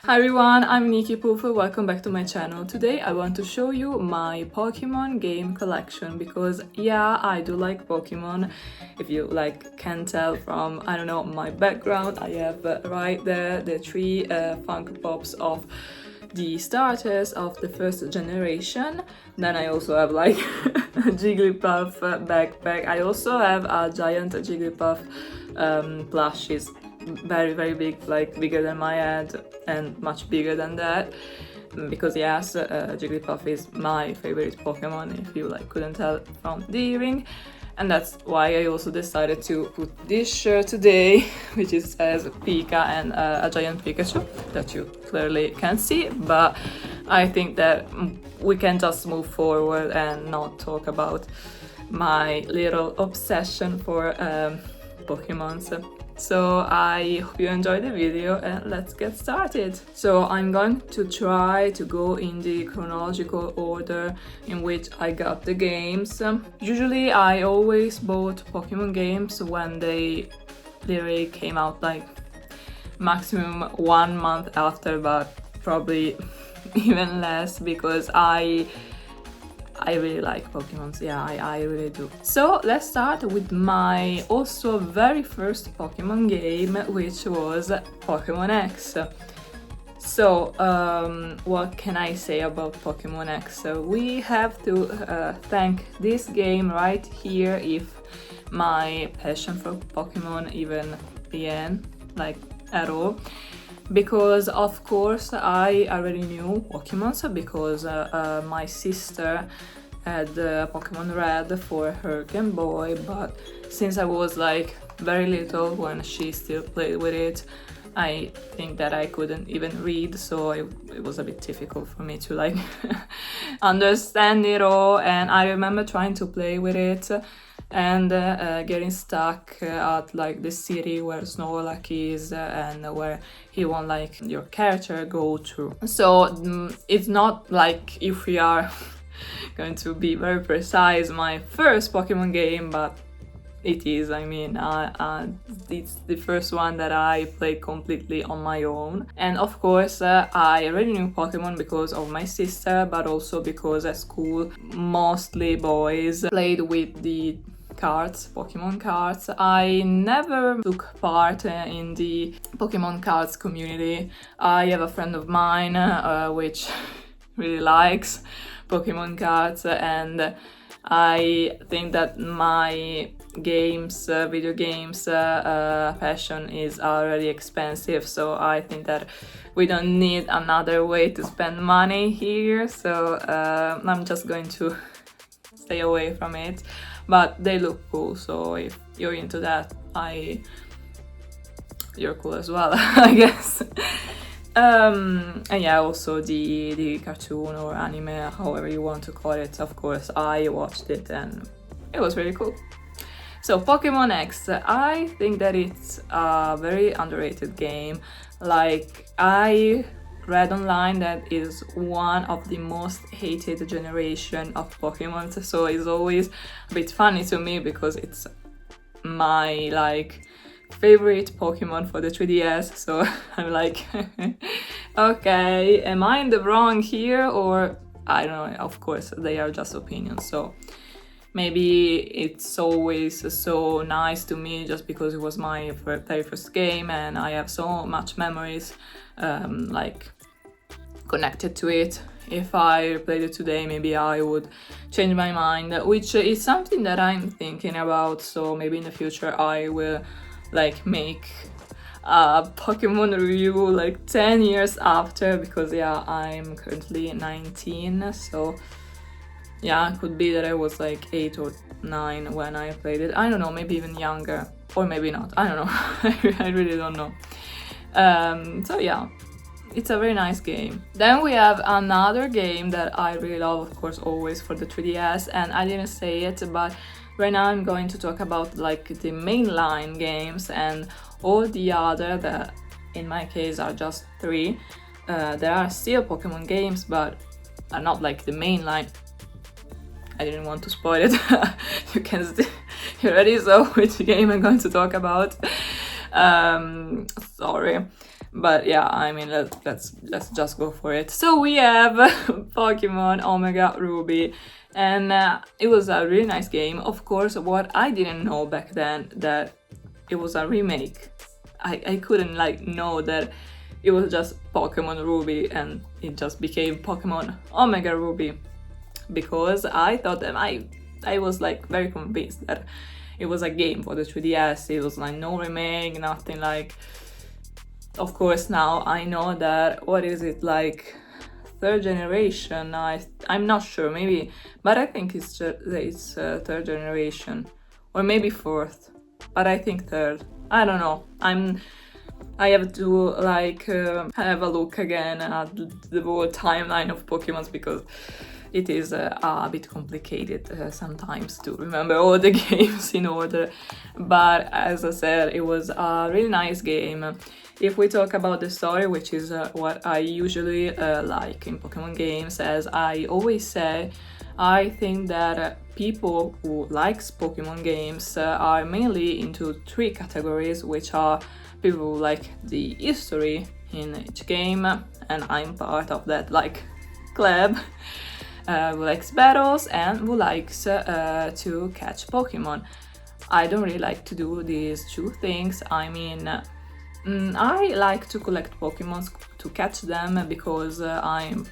Hi everyone, I'm Nikki Poofer, welcome back to my channel. Today I want to show you my Pokemon game collection because yeah, I do like Pokemon. If you can tell from, I don't know, my background, I have right there the three Funko Pops of the starters of the first generation. Then I also have like a Jigglypuff backpack. I also have a giant Jigglypuff plushies, very big, like bigger than my head and much bigger than that, because yes, Jigglypuff is my favorite Pokemon, if you couldn't tell from the earring. And that's why I also decided to put this shirt today, which says Pika and a giant Pikachu that you clearly can't see, but I think that we can just move forward and not talk about my little obsession for Pokemon. So I hope you enjoyed the video and let's get started. So I'm going to try to go in the chronological order in which I got the games. Usually I always bought Pokemon games when they literally came out, like maximum 1 month after, but probably even less, because I really like Pokemon, yeah, I really do. So let's start with my also very first Pokemon game, which was Pokémon X. So what can I say about Pokémon X? So we have to thank this game right here if my passion for Pokemon even began, at all. Because of course I already knew Pokemon, because my sister had Pokemon Red for her Game Boy, but since I was very little when she still played with it, I think that I couldn't even read, so it was a bit difficult for me to understand it all. And I remember trying to play with it and getting stuck at the city where Snorlax is and where he won't your character go to. So it's not if we are going to be very precise, my first Pokemon game, but it is. I mean, it's the first one that I played completely on my own. And of course, I already knew Pokemon because of my sister, but also because at school, mostly boys played with the cards, Pokemon cards. I never took part in the Pokemon cards community. I have a friend of mine which really likes Pokemon cards, and I think that my video games passion is already expensive, so I think that we don't need another way to spend money here, so I'm just going to stay away from it. But they look cool, so if you're into that, you're cool as well, I guess. And yeah, also the cartoon or anime, however you want to call it, of course I watched it and it was really cool. So Pokemon X, I think that it's a very underrated game. I read online that is one of the most hated generation of Pokemon, so it's always a bit funny to me because it's my favorite Pokemon for the 3DS, so I'm okay, am I in the wrong here, or I don't know. Of course they are just opinions, so maybe it's always so nice to me just because it was my very first game and I have so much memories connected to it. If I played it today, maybe I would change my mind, which is something that I'm thinking about. So maybe in the future I will make a Pokemon review 10 years after, because yeah, I'm currently 19, so yeah, it could be that I was 8 or 9 when I played it. I don't know, maybe even younger, or maybe not, I don't know. I really don't know. So yeah, it's a very nice game. Then we have another game that I really love, of course, always for the 3DS, and I didn't say it, but right now I'm going to talk about the mainline games and all the other that in my case are just 3. There are still Pokemon games, but are not the mainline. I didn't want to spoil it. You can still hear already, so which game I'm going to talk about. Sorry. But yeah, I mean, let's just go for it. So we have Pokemon Omega Ruby, and it was a really nice game. Of course, what I didn't know back then that it was a remake. I couldn't like know that it was just Pokemon Ruby and it just became Pokemon Omega Ruby, because I thought that I was like very convinced that it was a game for the 3DS. It was like no remake, nothing like. Of course, now I know that, what is it, like third generation? I'm not sure, maybe, but I think it's third generation, or maybe fourth, but I think third. I don't know. I have to like have a look again at the whole timeline of Pokemon, because it is a bit complicated sometimes to remember all the games in order. But as I said, it was a really nice game. If we talk about the story, which is what I usually like in Pokemon games, as I always say, I think that people who likes Pokemon games are mainly into three categories, which are people who like the history in each game, and I'm part of that like club, who likes battles and who likes to catch Pokemon. I don't really like to do these two things. I mean, I like to collect Pokemon to catch them because I'm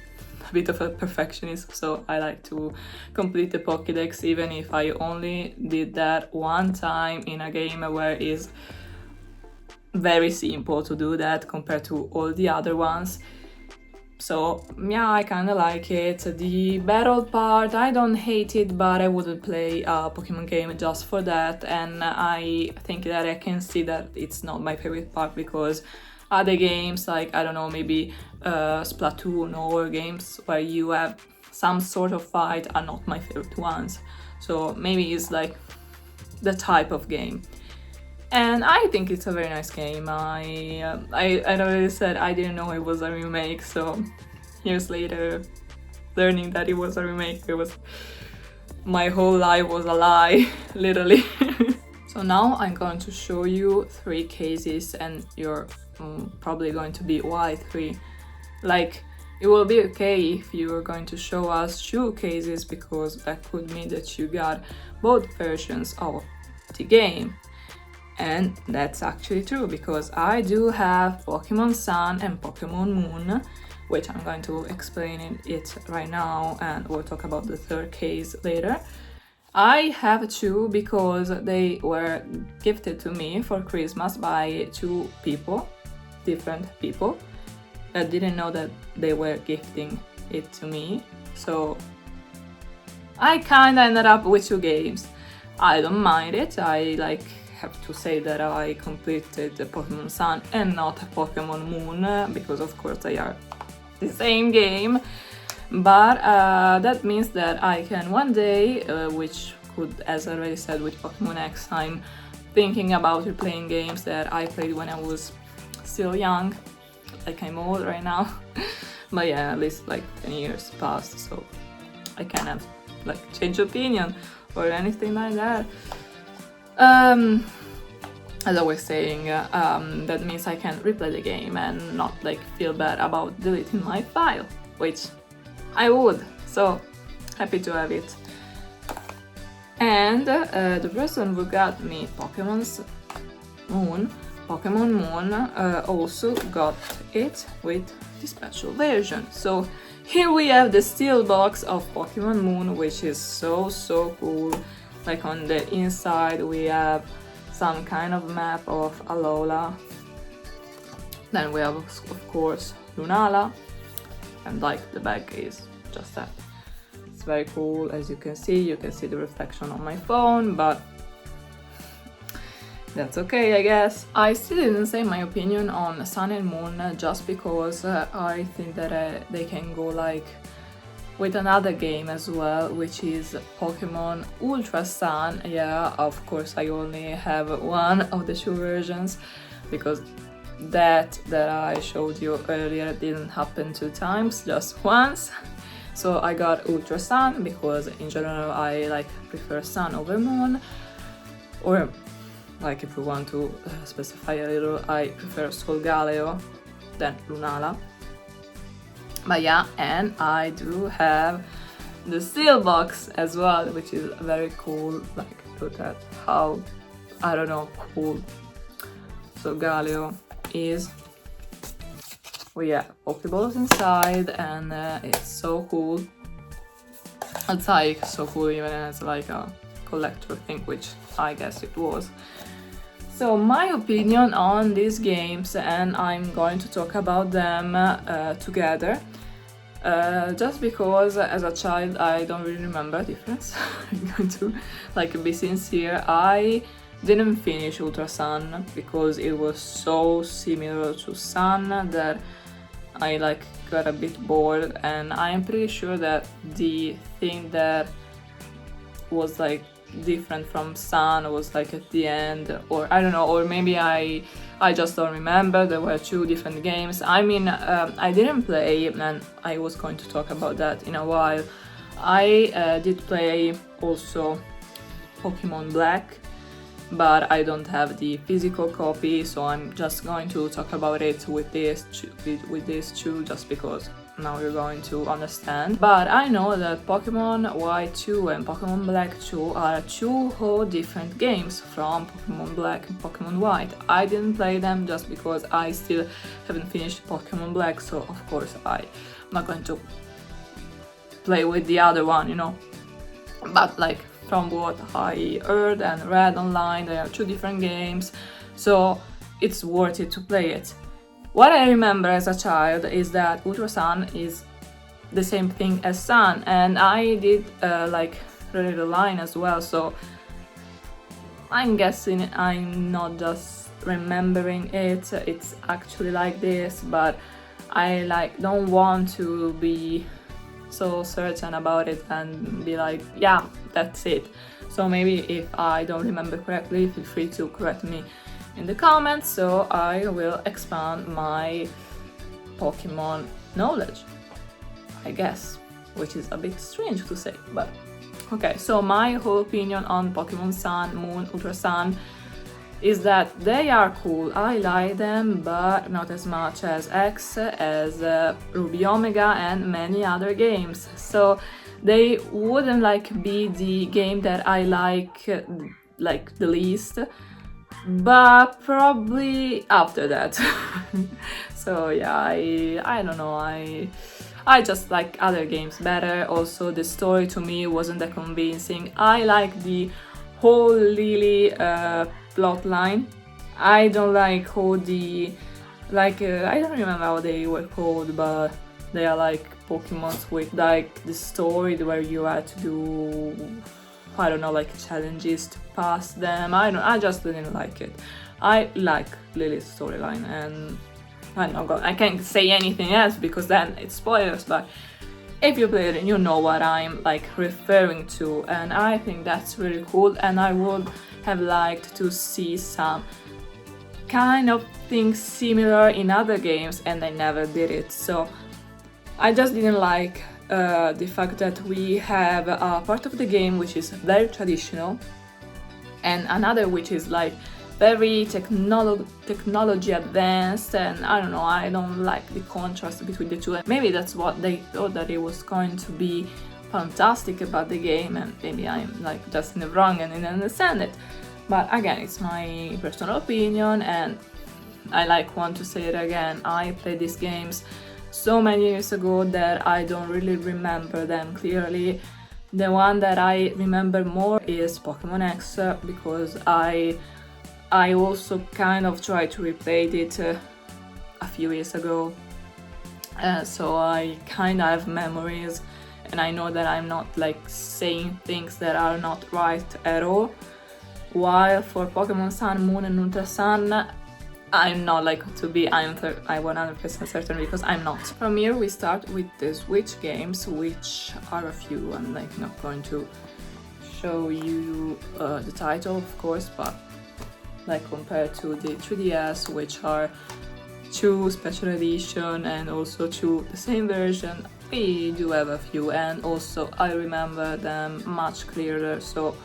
a bit of a perfectionist, so I like to complete the Pokédex, even if I only did that one time in a game where it is very simple to do that compared to all the other ones. So yeah, I kinda like it. The battle part, I don't hate it, but I wouldn't play a Pokemon game just for that, and I think that I can see that it's not my favorite part, because other games, like, I don't know, maybe Splatoon or games where you have some sort of fight, are not my favorite ones. So maybe it's like the type of game. And I think it's a very nice game. I already said I didn't know it was a remake, so years later, learning that it was a remake, my whole life was a lie, literally. So now I'm going to show you 3 cases, and you're probably going to be, why 3? Like, it will be okay if you're going to show us 2 cases, because that could mean that you got both versions of the game. And that's actually true, because I do have Pokemon Sun and Pokemon Moon, which I'm going to explain it right now, and we'll talk about the 3rd case later. I have 2 because they were gifted to me for Christmas by 2 people, different people, that didn't know that they were gifting it to me. So I kinda ended up with 2 games. I don't mind it. I have to say that I completed the Pokemon Sun and not Pokemon Moon, because of course they are the same game. But that means that I can one day, which could, as I already said with Pokemon X, I'm thinking about replaying games that I played when I was still young, like I'm old right now. But yeah, at least like 10 years passed, so I can have like change opinion or anything like that. As I was saying, that means I can replay the game and not like feel bad about deleting my file, which I would, so happy to have it. And the person who got me Pokemon Moon also got it with the special version. So here we have the steel box of Pokemon Moon, which is so cool. Like on the inside we have some kind of map of Alola. Then we have of course Lunala, and like the back is just that. It's very cool. As you can see the reflection on my phone, but that's okay, I guess. I still didn't say my opinion on Sun and Moon, just because I think that they can go like with another game as well, which is Pokemon Ultra Sun. Yeah, of course I only have one of the 2 versions, because that I showed you earlier didn't happen 2 times, just once. So I got Ultra Sun because in general I like prefer Sun over Moon, or like if we want to specify a little, I prefer Solgaleo than Lunala. But yeah, and I do have the steel box as well, which is very cool. Like, look at how, I don't know, cool. So Galio is, we have Pokeballs inside, and it's so cool. It's like so cool even as like a collector thing, which I guess it was. So my opinion on these games, and I'm going to talk about them together. Just because as a child I don't really remember difference. I'm going to like be sincere. I didn't finish Ultra Sun because it was so similar to Sun that I like got a bit bored, and I'm pretty sure that the thing that was like different from Sun was like at the end, or I don't know, or maybe I just don't remember. There were two different games. I mean, I didn't play, and I was going to talk about that in a while. I did play also Pokemon Black, but I don't have the physical copy, so I'm just going to talk about it with these two, just because now you're going to understand. But I know that Pokemon Y2 and Pokemon Black 2 are two whole different games from Pokemon Black and Pokemon White. I didn't play them just because I still haven't finished Pokemon Black, so of course I'm not going to play with the other one, you know. But like, from what I heard and read online, they are two different games, so it's worth it to play it. What I remember as a child is that Ultra Sun is the same thing as Sun, and I did like read the line as well, so I'm guessing I'm not just remembering it, it's actually like this, but I like don't want to be so certain about it and be like, yeah, that's it. So maybe if I don't remember correctly, feel free to correct me in the comments, so I will expand my Pokemon knowledge, I guess, which is a bit strange to say, but okay. So my whole opinion on Pokemon Sun, Moon, Ultra Sun is that they are cool. I like them, but not as much as X, as Ruby Omega and many other games. So they wouldn't like be the game that I like the least, but probably after that. So yeah, I don't know, I just like other games better. Also, the story to me wasn't that convincing. I like the whole Lily plot line. I don't like all the like I don't remember how they were called, but they are like Pokemons with like the story where you had to do, I don't know, like challenges to pass them. I just didn't like it. I like Lily's storyline, and I can't say anything else because then it's spoilers, but if you play it, you know what I'm like referring to, and I think that's really cool, and I would have liked to see some kind of things similar in other games, and they never did it. So I just didn't like the fact that we have a part of the game which is very traditional and another which is like very technology advanced, and I don't know, I don't like the contrast between the two. And maybe that's what they thought, that it was going to be fantastic about the game, and maybe I'm like just in the wrong and didn't understand it. But again, it's my personal opinion, and I like want to say it again. I played these games so many years ago that I don't really remember them clearly. The one that I remember more is Pokemon X, because I also kind of tried to replay it a few years ago, so I kind of have memories, and I know that I'm not like saying things that are not right at all. While for Pokemon Sun, Moon and Ultra Sun, I'm not like to be, I'm 100% certain, because I'm not. From here we start with the Switch games, which are a few. I'm like not going to show you the title, of course, but like compared to the 3DS, which are 2 special edition and also 2 the same version, we do have a few, and also I remember them much clearer, so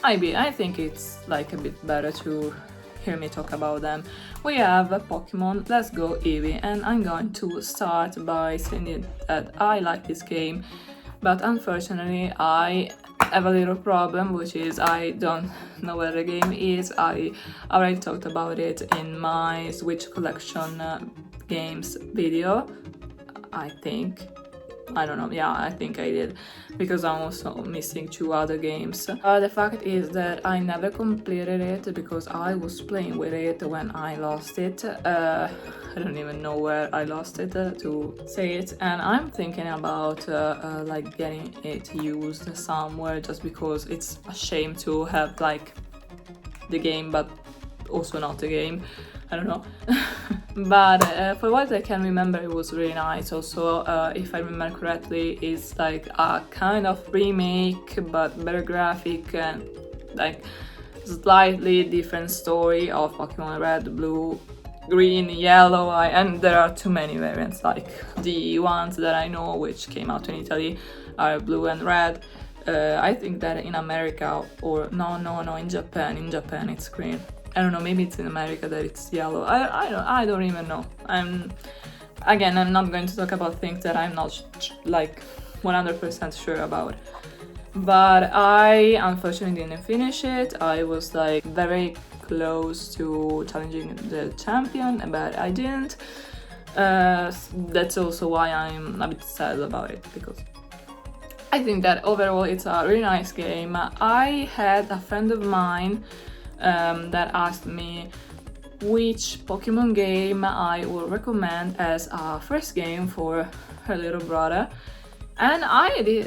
I think it's like a bit better to hear me talk about them. We have Pokemon Let's Go Eevee, and I'm going to start by saying that I like this game, but unfortunately I have a little problem, which is I don't know where the game is. I already talked about it in my Switch collection games video, I think. I don't know, yeah, I think I did, because I'm also missing 2 other games. The fact is that I never completed it because I was playing with it when I lost it. I don't even know where I lost it, to say it, and I'm thinking about like getting it used somewhere, just because it's a shame to have like the game but also not the game. I don't know. But for what I can remember, it was really nice. Also, if I remember correctly, it's like a kind of remake but better graphic and like slightly different story of Pokemon Red, Blue, Green, Yellow, and there are too many variants. Like the ones that I know which came out in Italy are Blue and Red. I think that in America, or no, in Japan it's green. I don't know, maybe it's in America that it's yellow. I don't even know. I'm not going to talk about things that I'm not like 100% sure about. But I unfortunately didn't finish it. I was like very close to challenging the champion, but I didn't. That's also why I'm a bit sad about it, because I think that overall it's a really nice game. I had a friend of mine that asked me which Pokemon game I would recommend as a first game for her little brother, and I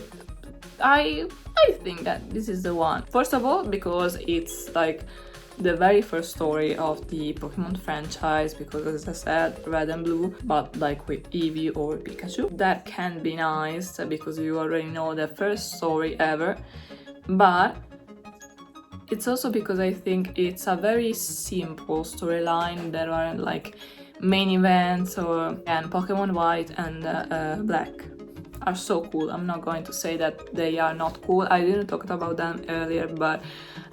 think that this is the one. First of all, because it's like the very first story of the Pokemon franchise, because as I said, Red and Blue, but like with Eevee or Pikachu. That can be nice because you already know the first story ever, but it's also because I think it's a very simple storyline. There aren't like main events, and Pokemon White and Black are so cool. I'm not going to say that they are not cool. I didn't talk about them earlier, but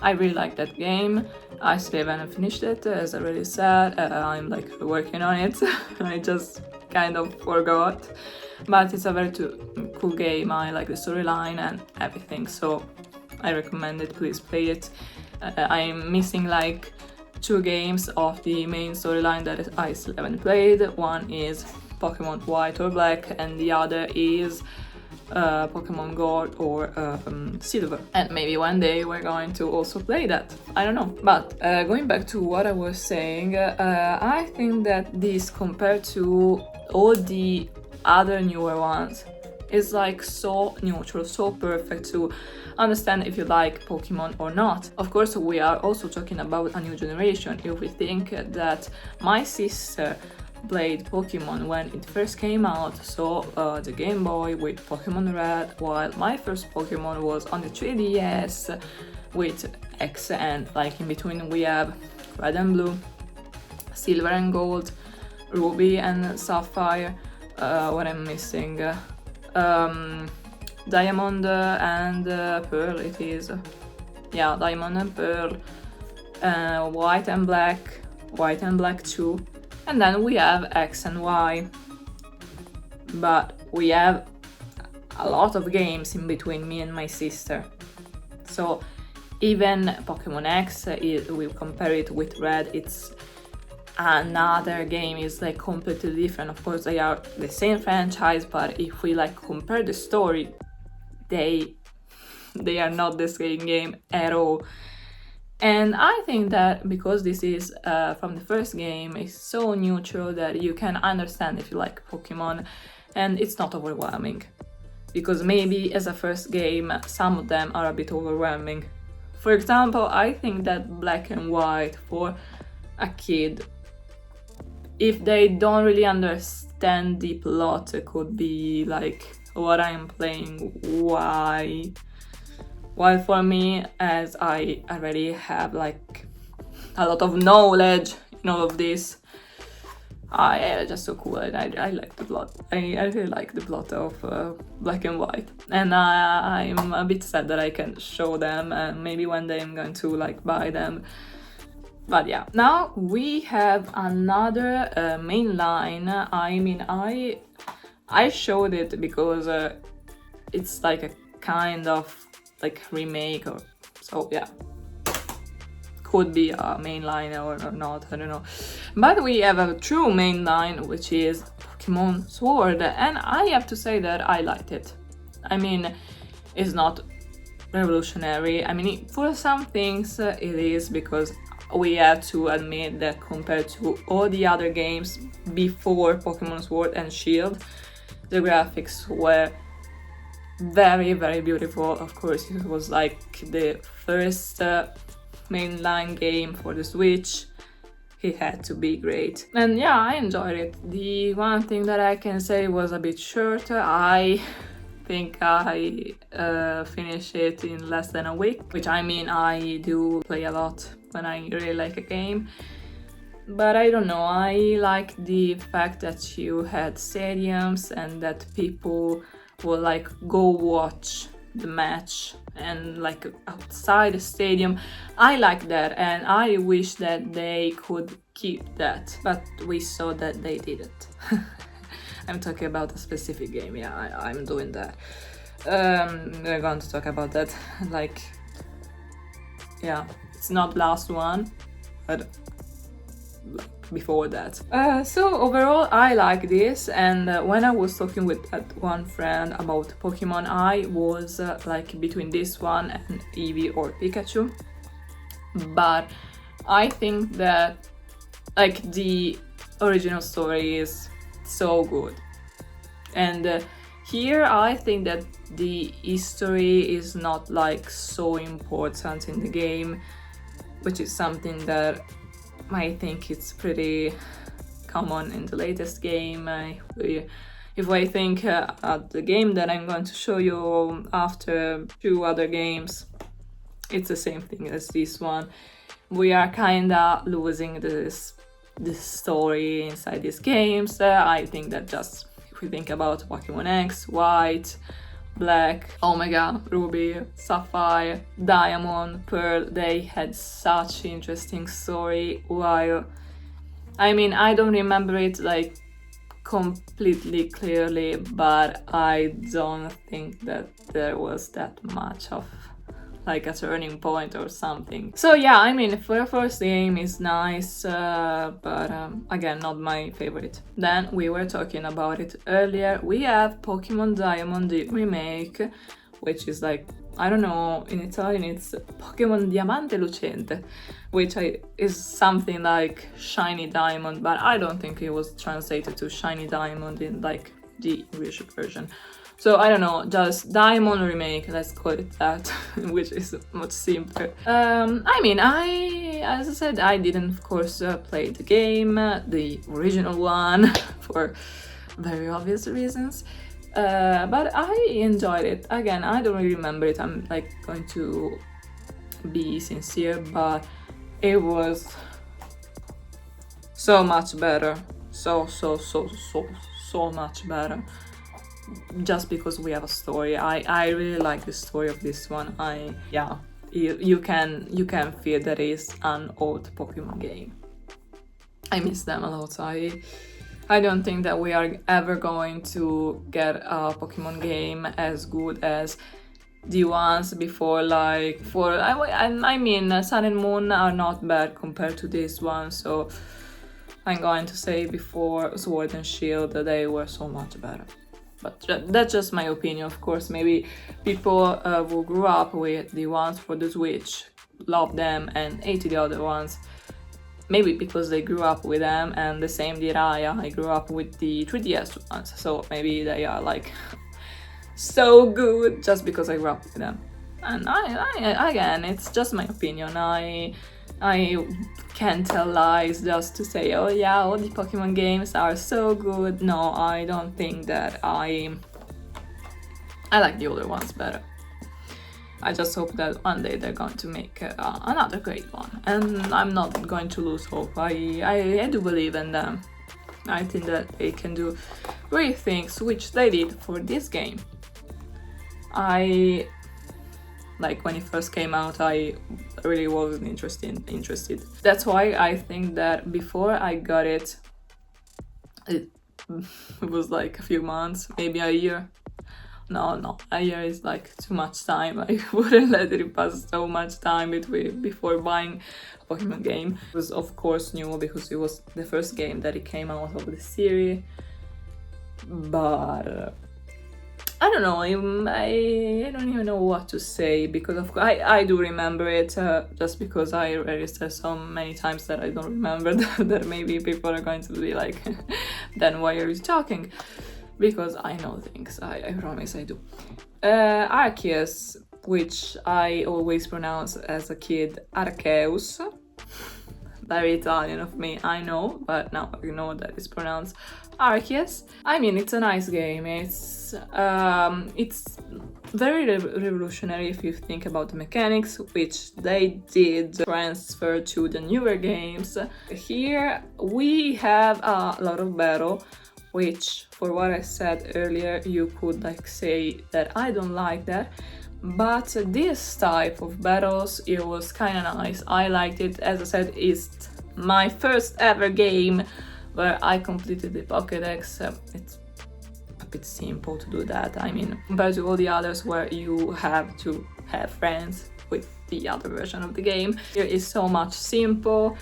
I really like that game. I still haven't finished it, as I already said. I'm like working on it. I just kind of forgot. But it's a very cool game. I like the storyline and everything, so I recommend it. Please play it. I'm missing like 2 games of the main storyline that I still haven't played. One is Pokemon White or Black, and the other is Pokemon Gold or Silver. And maybe one day we're going to also play that. I don't know. But going back to what I was saying, I think that this, compared to all the other newer ones, is like so neutral, so perfect to understand if you like Pokemon or not. Of course, we are also talking about a new generation. If we think that my sister played Pokemon when it first came out, so the Game Boy with Pokemon Red, while my first Pokemon was on the 3DS with X, and like in between we have Red and Blue, Silver and Gold, Ruby and Sapphire, what I'm missing, Diamond and Pearl it is. Yeah, Diamond and Pearl, White and Black too. And then we have X and Y. But we have a lot of games in between me and my sister. So even Pokemon X, we compare it with Red, it's another game. Is like completely different. Of course they are the same franchise, but if we like compare the story, they are not the same game at all. And I think that because this is from the first game, it's so neutral that you can understand if you like Pokemon, and it's not overwhelming. Because maybe as a first game, some of them are a bit overwhelming. For example, I think that Black and White, for a kid, if they don't really understand the plot, it could be like, what I'm playing, why? While for me, as I already have like a lot of knowledge in all of this, it's just so cool, and I like the plot. I really like the plot of Black and White, and I'm a bit sad that I can show them, and maybe one day I'm going to like buy them. But yeah, now we have another main line. I mean, I showed it because it's like a kind of like remake, or so yeah, could be a main line or not, I don't know. But we have a true main line, which is Pokemon Sword, and I have to say that I liked it. I mean, it's not revolutionary. I mean, for some things it is, because we have to admit that compared to all the other games before Pokemon Sword and Shield, the graphics were very, very beautiful. Of course, it was like the first mainline game for the Switch. It had to be great. And yeah, I enjoyed it. The one thing that I can say was a bit shorter. I think I finished it in less than a week, which I mean, I do play a lot when I really like a game. But I don't know, I like the fact that you had stadiums and that people will like go watch the match and like outside the stadium. I like that, and I wish that they could keep that, but we saw that they didn't. I'm talking about a specific game, yeah, I'm doing that. We're going to talk about that, like, yeah, it's not last one, but before that. So overall, I like this, and when I was talking with that one friend about Pokemon, I was like between this one and Eevee or Pikachu. But I think that like the original story is so good, and here I think that the history is not like so important in the game, which is something that I think it's pretty common in the latest game. If I think at the game that I'm going to show you after 2 other games, it's the same thing as this one. We are kinda losing this story inside these games. I think that just if we think about Pokemon X, White, Black, Omega, Ruby, Sapphire, Diamond, Pearl, they had such interesting story, while I mean, I don't remember it like completely clearly, but I don't think that there was that much of like a turning point or something. So yeah, I mean, for the first game is nice, but again, not my favorite. Then we were talking about it earlier. We have Pokemon Diamond the remake, which is like, I don't know, in Italian it's Pokemon Diamante Lucente, which is something like Shiny Diamond, but I don't think it was translated to Shiny Diamond in like the English version. So I don't know, just Diamond remake, let's call it that, which is much simpler. I mean, as I said, I didn't, of course, play the game, the original one, for very obvious reasons. But I enjoyed it. Again, I don't really remember it, I'm like going to be sincere, but it was so much better. So much better. Just because we have a story. I really like the story of this one. You can feel that it's an old Pokemon game. I miss them a lot. I don't think that we are ever going to get a Pokemon game as good as the ones before. Like I mean, Sun and Moon are not bad compared to this one, so I'm going to say before Sword and Shield they were so much better. But that's just my opinion, of course. Maybe people who grew up with the ones for the Switch love them and hate the other ones. Maybe because they grew up with them, and the same did I. I grew up with the 3DS ones, so maybe they are like so good just because I grew up with them. And I again, it's just my opinion. I can't tell lies just to say, oh yeah, all the Pokemon games are so good. No, I don't think that. I like the older ones better. I just hope that one day they're going to make another great one, and I'm not going to lose hope. I do believe in them. I think that they can do great things, which they did for this game. I Like when it first came out, I really wasn't interested. That's why I think that before I got it, it was like a few months, maybe a year. No, a year is like too much time. I wouldn't let it pass so much time before buying a Pokemon game. It was of course new because it was the first game that it came out of the series. But I don't know, I don't even know what to say, because of course I do remember it, just because I read it so many times that I don't remember that maybe people are going to be like, then why are you talking? Because I know things, I promise I do. Arceus, which I always pronounce as a kid Arceus. Very Italian of me, I know, but now I know that it's pronounced Arceus. I mean, it's a nice game. It's very revolutionary if you think about the mechanics, which they did transfer to the newer games. Here we have a lot of battle, which, for what I said earlier, you could like say that I don't like that. But this type of battles, it was kind of nice. I liked it. As I said, it's my first ever game where I completed the Pokédex. It's a bit simple to do that. I mean, compared to all the others where you have to have friends with the other version of the game, here is so much simple.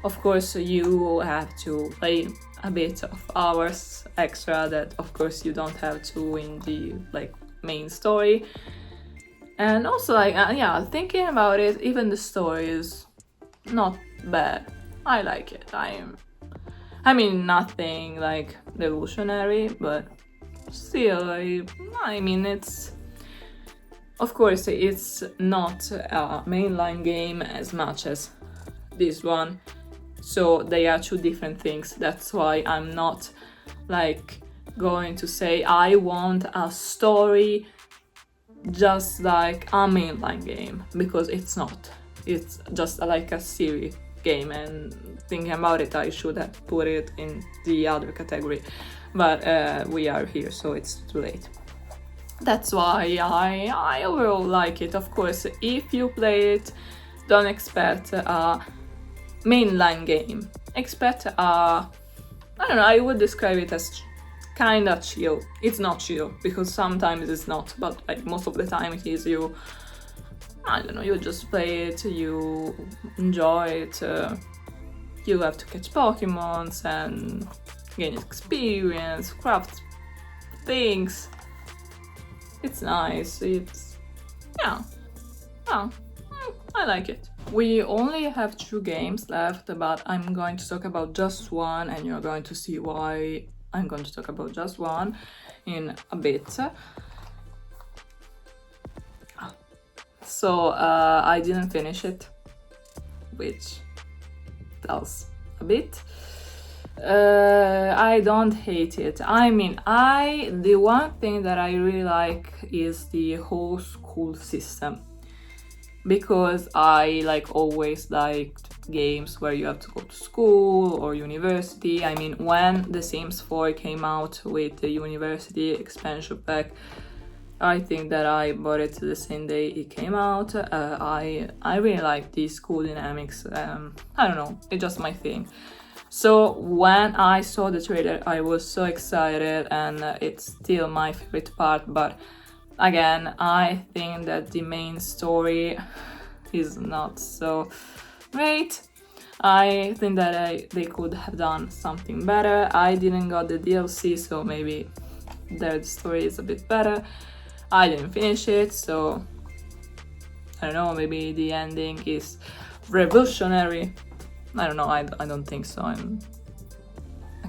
Of course, you have to play a bit of hours extra that, of course, you don't have to in the like main story. And also, like, yeah, thinking about it, even the story is not bad. I like it. I mean, nothing like revolutionary, but still, I mean, it's, of course, it's not a mainline game as much as this one. So they are two different things. That's why I'm not like going to say I want a story just like a mainline game, because it's not. It's just like a series game, and thinking about it, I should have put it in the other category, but we are here, so it's too late. That's why I overall like it. Of course, if you play it, don't expect a mainline game. Expect I don't know, I would describe it as kinda chill. It's not chill, because sometimes it's not, but like most of the time it is. I don't know, you just play it, you enjoy it, you have to catch Pokemons and gain experience, craft things. It's nice, yeah, I like it. We only have 2 games left, but I'm going to talk about just one, and you're going to see why I'm going to talk about just one in a bit. So I didn't finish it, which tells a bit. I don't hate it. I mean, the one thing that I really like is the whole school system, because I like always liked games where you have to go to school or university. I mean, when The Sims 4 came out with the university expansion pack, I think that I bought it the same day it came out. I really like the school dynamics. I don't know, it's just my thing. So when I saw the trailer, I was so excited, and it's still my favorite part. But again, I think that the main story is not so great. I think that they could have done something better. I didn't got the DLC, so maybe their story is a bit better. I didn't finish it, so I don't know, maybe the ending is revolutionary. I don't know, I don't think so.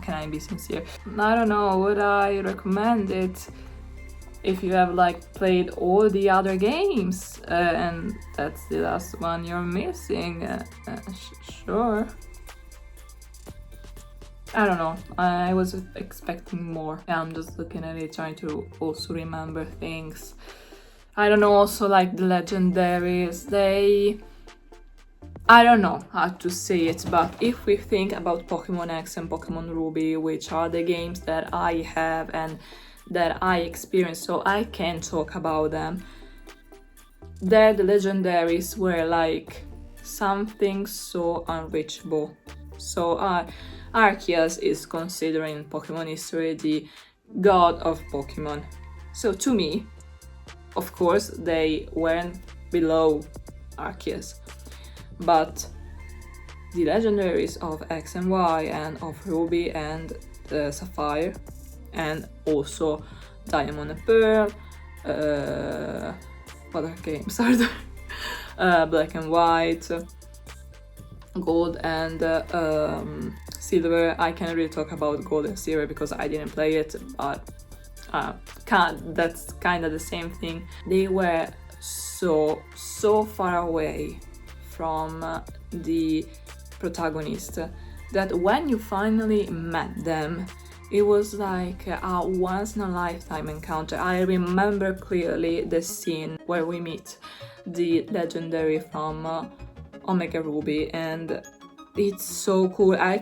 Can I be sincere? I don't know, would I recommend it if you have like played all the other games and that's the last one you're missing? Sure. I don't know, I was expecting more. Yeah, I'm just looking at it, trying to also remember things. I don't know, also like the legendaries, I don't know how to say it, but if we think about Pokemon X and Pokemon Ruby, which are the games that I have and that I experienced, so I can talk about them, there the legendaries were like something so unreachable. So Arceus is considered in Pokemon history the god of Pokemon. So to me, of course, they weren't below Arceus, but the legendaries of X and Y and of Ruby and Sapphire, and also Diamond and Pearl, what other games are there? Black and White, Gold and Silver. I can't really talk about Gold and Silver because I didn't play it, but that's kind of the same thing. They were so far away from the protagonist that when you finally met them, it was like a once-in-a-lifetime encounter. I remember clearly the scene where we meet the legendary from Omega Ruby, and it's so cool. I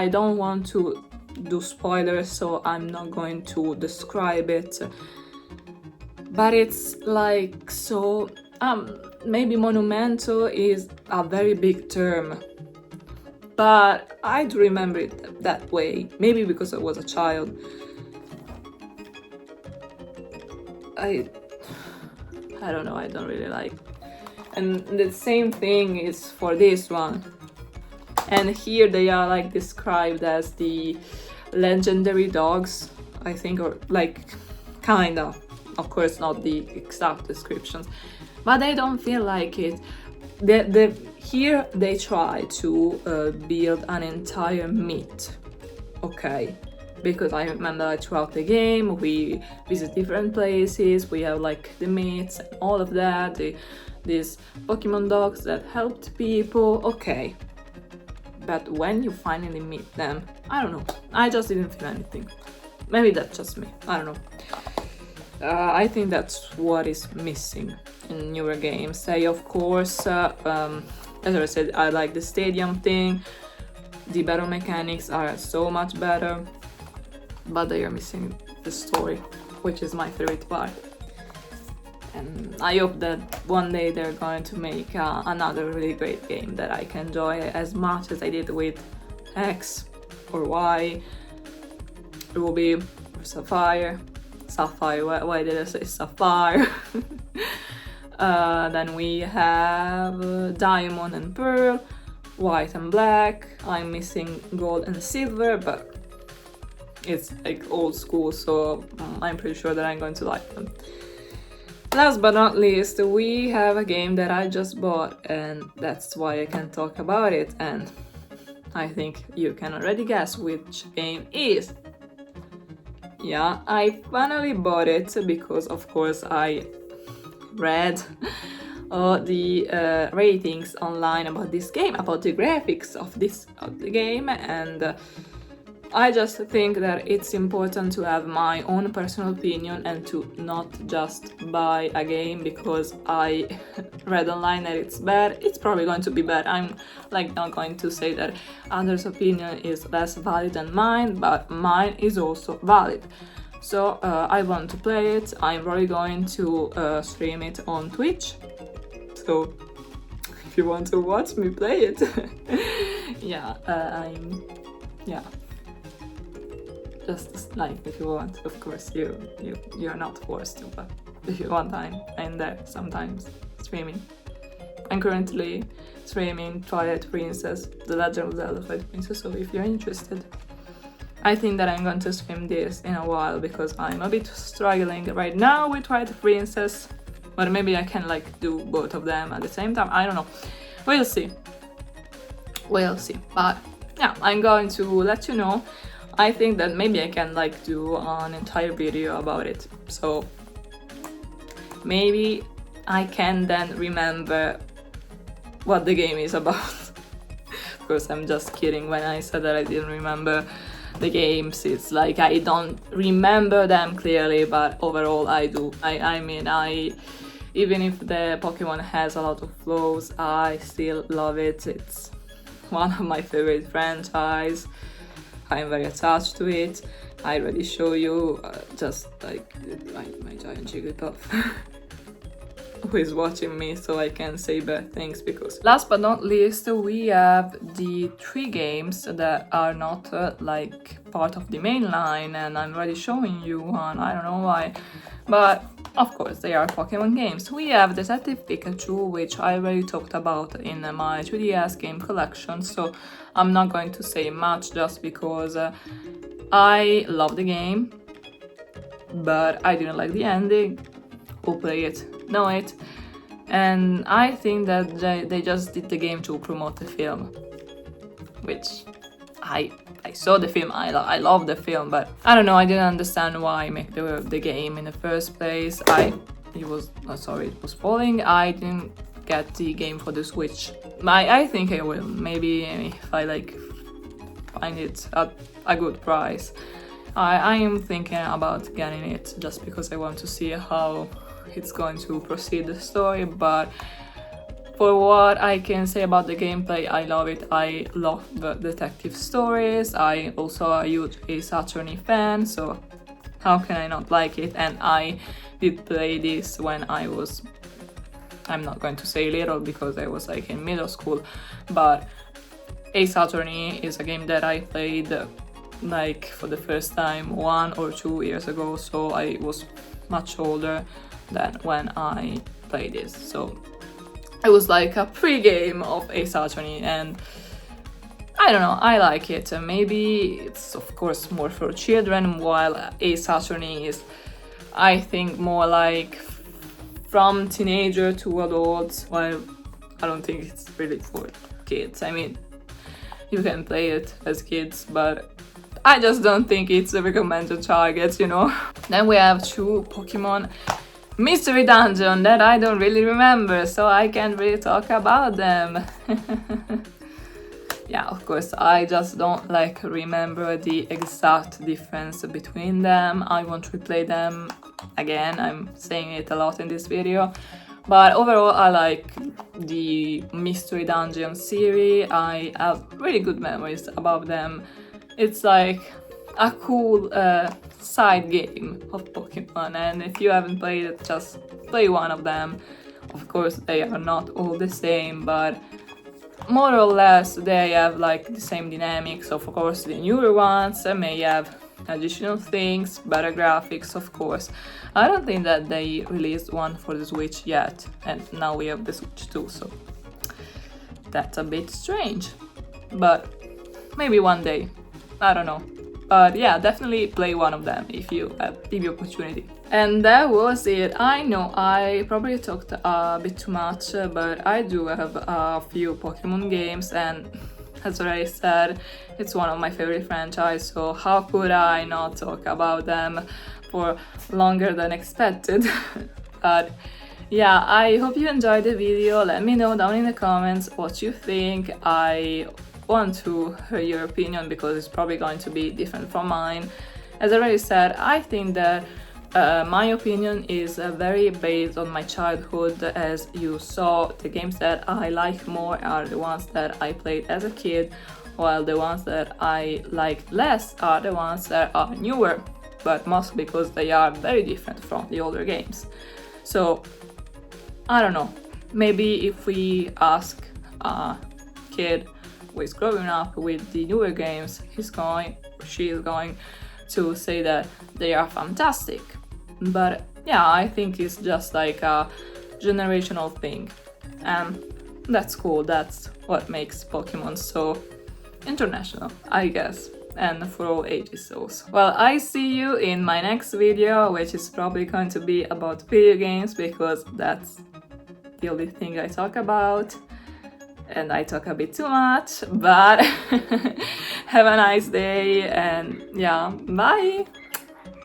don't want to do spoilers, so I'm not going to describe it, but it's like so maybe monumental is a very big term, but I do remember it that way, maybe because I was a child. I don't know, I don't really like. And the same thing is for this one. And here they are like described as the legendary dogs, I think, or like kind of course not the exact descriptions, but they don't feel like it. Here they try to build an entire myth, okay? Because I remember throughout the game we visit different places, we have like the myths and all of that, these Pokemon dogs that helped people, okay. But when you finally meet them, I don't know, I just didn't feel anything. Maybe that's just me, I don't know. I think that's what is missing in newer games. Of course, as I said, I like the stadium thing. The battle mechanics are so much better, but they are missing the story, which is my favorite part. And I hope that one day they're going to make another really great game that I can enjoy as much as I did with X or Y, Ruby or Sapphire. Why did I say Sapphire? Then we have Diamond and Pearl, White and Black. I'm missing Gold and Silver, but it's like old school, so I'm pretty sure that I'm going to like them. Last but not least, we have a game that I just bought, and that's why I can talk about it, and I think you can already guess which game is. Yeah, I finally bought it because, of course, I read the ratings online about this game, about the graphics of the game, and I just think that it's important to have my own personal opinion and to not just buy a game because I read online that it's bad. It's probably going to be bad. I'm like not going to say that others' opinion is less valid than mine, but mine is also valid. So I want to play it. I'm probably going to stream it on Twitch. So if you want to watch me play it, yeah. Just like if you want, of course you're not forced to, but if you want, I'm there sometimes streaming. I'm currently streaming Twilight Princess, The Legend of Zelda Twilight Princess, so if you're interested. I think that I'm going to stream this in a while because I'm a bit struggling right now with Twilight Princess, but maybe I can like do both of them at the same time, I don't know. We'll see, but yeah, I'm going to let you know. I think that maybe I can like do an entire video about it, so maybe I can then remember what the game is about. Of course, I'm just kidding when I said that I didn't remember the games. It's like I don't remember them clearly, but overall I do. I mean, even if the Pokemon has a lot of flaws, I still love it. It's one of my favorite franchise. I'm very attached to it. I already show you just like my giant Jigglypuff. who is watching me, so I can say bad things. Because last but not least, we have the 3 games that are not like part of the main line, and I'm already showing you one. I don't know why, but of course they are Pokemon games. We have Detective Pikachu, which I already talked about in my 3DS game collection, so I'm not going to say much just because I love the game, but I didn't like the ending. Who play it know it, and I think that they just did the game to promote the film, which I saw the film, I love the film, but I don't know, I didn't understand why make the game in the first place. It was falling. I didn't get the game for the Switch. I think I will, maybe if I like find it at a good price. I am thinking about getting it just because I want to see how it's going to proceed the story, but for what I can say about the gameplay, I love it. I love the detective stories. I also a huge Ace Attorney fan, so how can I not like it? And I did play this when I was, I'm not going to say little because I was like in middle school, but Ace Attorney is a game that I played like for the first time 1 or 2 years ago, so I was much older than when I played this. So it was like a pre-game of Ace Attorney, and I don't know, I like it. Maybe it's of course more for children, while Ace Attorney is, I think, more like from teenager to adults. Well, I don't think it's really for kids. I mean, you can play it as kids, but I just don't think it's a recommended target, you know. Then we have 2 Pokemon Mystery Dungeon that I don't really remember, so I can't really talk about them. Yeah, of course, I just don't like remember the exact difference between them. I won't replay them again, I'm saying it a lot in this video. But overall, I like the Mystery Dungeon series. I have really good memories about them. It's like a cool side game of Pokemon, and if you haven't played it, just play one of them. Of course, they are not all the same, but more or less they have like the same dynamics. Of course, the newer ones may have additional things, better graphics, of course. I don't think that they released one for the Switch yet, and now we have the Switch too, so that's a bit strange, but maybe one day, I don't know. But yeah, definitely play one of them if you have the opportunity. And that was it. I know I probably talked a bit too much, but I do have a few Pokemon games, and as already said, it's one of my favorite franchises, so how could I not talk about them for longer than expected? But yeah, I hope you enjoyed the video. Let me know down in the comments what you think. I want to hear your opinion because it's probably going to be different from mine. As I already said, I think that my opinion is very based on my childhood. As you saw, the games that I like more are the ones that I played as a kid, while the ones that I like less are the ones that are newer, but mostly because they are very different from the older games. So I don't know, maybe if we ask a kid who is growing up with the newer games, she is going to say that they are fantastic. But yeah, I think it's just like a generational thing, and that's cool. That's what makes Pokemon so international, I guess, and for all ages also. Well, I see you in my next video, which is probably going to be about video games, because that's the only thing I talk about, and I talk a bit too much, but have a nice day, and yeah, bye!